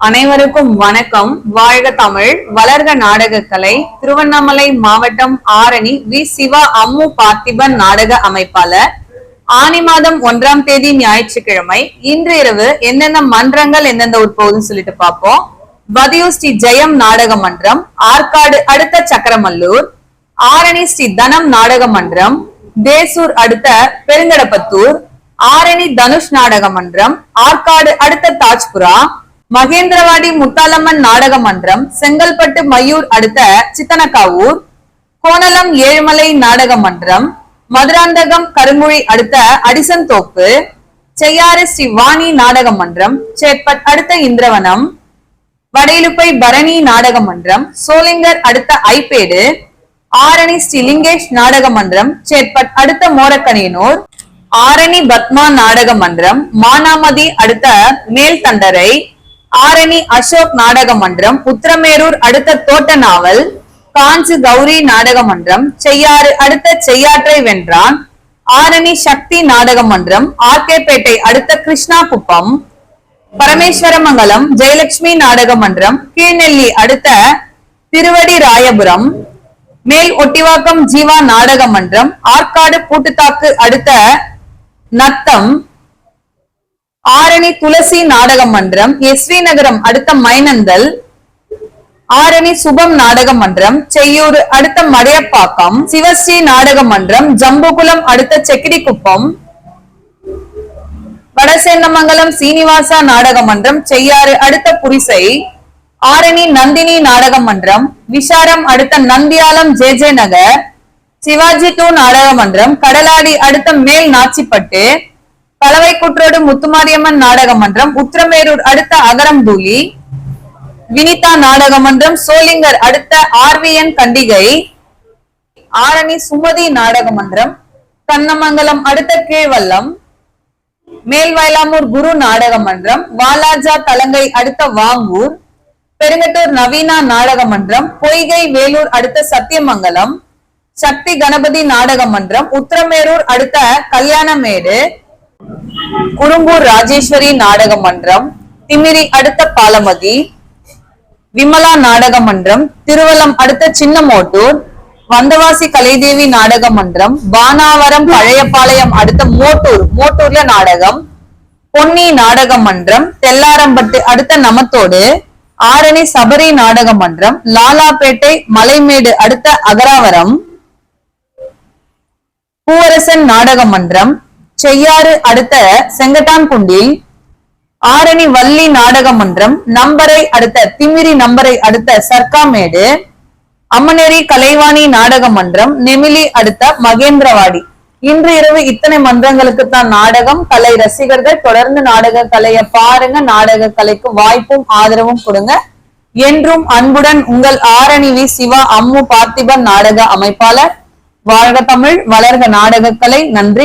அனைவருக்கும் வணக்கம். வாழ்க தமிழ், வளர்க நாடகக்கலை. திருவண்ணாமலை மாவட்டம் ஆரணி வி சிவா அம்மு பார்த்திபன் நாடக அமைப்பாளர். ஆனி மாதம் 1ஆம் தேதி ஞாயிற்றுக்கிழமை இன்று இரவு எந்தெந்த மன்றங்கள் எந்தெந்த உட்போகுதுன்னு சொல்லிட்டு பார்ப்போம். வதியூர் ஸ்ரீ ஜெயம் நாடக மன்றம், ஆற்காடு அடுத்த சக்கரமல்லூர், ஆரணி ஸ்ரீ தனம் நாடக மன்றம், தேசூர் அடுத்த பெருங்கடப்பத்தூர், ஆரணி தனுஷ் நாடக மன்றம், ஆற்காடு அடுத்த தாஜ்புரா, மகேந்திரவாடி முத்தாலம்மன் நாடக மன்றம், செங்கல்பட்டு மையூர் அடுத்த சித்தனக்காவூர், கோணலம் ஏழுமலை நாடக மன்றம், மதுராந்தகம் கருங்குழி அடுத்த அடிசன்தோப்பு, செய்யாறு ஸ்ரீ வாணி நாடக மன்றம், சேட்பட் அடுத்த இந்திரவனம், வடையிலுப்பை பரணி நாடக மன்றம், சோளிங்கர் அடுத்த ஐப்பேடு, ஆரணி ஸ்ரீ லிங்கேஷ் நாடக மன்றம், சேட்பட் அடுத்த மோரக்கணியனூர், ஆரணி பத்மா நாடக மன்றம், மானாமதி அடுத்த மேல் தண்டரை, ஆரணி அசோக் நாடக மன்றம், உத்திரமேரூர் அடுத்த தோட்ட நாவல், காஞ்சி கௌரி நாடக மன்றம், செய்யாறு அடுத்த செய்யாற்றை வென்றான், ஆரணி சக்தி நாடக மன்றம், ஆர்கேபேட்டை அடுத்த கிருஷ்ணா குப்பம், பரமேஸ்வரமங்கலம் ஜெயலட்சுமி நாடக மன்றம், கீழ்நெல்லி அடுத்த திருவடி ராயபுரம், மேல் ஒட்டிவாக்கம் ஜீவா நாடக மன்றம், ஆற்காடு பூட்டுத்தாக்கு அடுத்த நத்தம், ஆரணி துளசி நாடக மன்றம், எஸ்வி நகரம் அடுத்த மைனந்தல், ஆரணி சுபம் நாடக மன்றம், செய்யூர் அடுத்த மடையப்பாக்கம், சிவஸ்ரீ நாடக மன்றம், ஜம்புகுளம் அடுத்த செக்கிடிக்குப்பம், வடசேந்தமங்கலம் சீனிவாசா நாடக மன்றம், செய்யாறு அடுத்த புரிசை, ஆரணி நந்தினி நாடக மன்றம், விஷாரம் அடுத்த நந்தியாலம் ஜே நகர், சிவாஜி 2 நாடக மன்றம், கடலாடி அடுத்த மேல் நாச்சிப்பட்டு, பலவை குற்றோடு முத்துமாரியம்மன் நாடக மன்றம், உத்திரமேரூர் அடுத்த அகரம்பூலி, வினிதா நாடக மன்றம், சோளிங்கர் அடுத்த ஆர்விஎன் கண்டிகை, ஆரணி சுமதி நாடக மன்றம், கண்ணமங்கலம் அடுத்த கீழ்வல்லம், மேல்வயலாமூர் குரு நாடக மன்றம், வாலாஜா தலங்கை அடுத்த வாங்கூர், பெருங்கட்டூர் நவீனா நாடக மன்றம், பொய்கை வேலூர் அடுத்த சத்தியமங்கலம், சக்தி கணபதி நாடக மன்றம், உத்திரமேரூர் அடுத்த கல்யாணமேடு, குறும்பூர் ராஜேஸ்வரி நாடக மன்றம், திமிரி அடுத்த பாலமதி, விமலா நாடக மன்றம், திருவலம் அடுத்த சின்னமோட்டூர், வந்தவாசி கலைதேவி நாடக மன்றம், பானாவரம் பழையபாளையம் அடுத்த மோட்டூர்ல நாடகம், பொன்னி நாடக மன்றம், தெல்லாரம்பட்டு அடுத்த நமத்தோடு, ஆரணி சபரி நாடக மன்றம், லாலாப்பேட்டை மலைமேடு அடுத்த அகராவரம், பூவரசன் நாடக மன்றம், செய்யாறு அடுத்த செங்கட்டான்குண்டில், ஆரணி வள்ளி நாடக மன்றம், நம்பரை அடுத்த திமிரி நம்பரை அடுத்த சர்க்காமேடு, அம்மனேரி கலைவாணி நாடக மன்றம், நெமிலி அடுத்த மகேந்திரவாடி. இன்று இரவு இத்தனை மன்றங்களுக்கு தான் நாடகம். கலை ரசிகர்கள் தொடர்ந்து நாடக கலையை பாருங்க. நாடக கலைக்கு வாய்ப்பும் ஆதரவும் கொடுங்க. என்றும் அன்புடன் உங்கள் ஆரணி வி சிவா அம்மு பார்த்திபன் நாடக அமைப்பாளர். வாழ்க தமிழ், வளர்க நாடக கலை. நன்றி.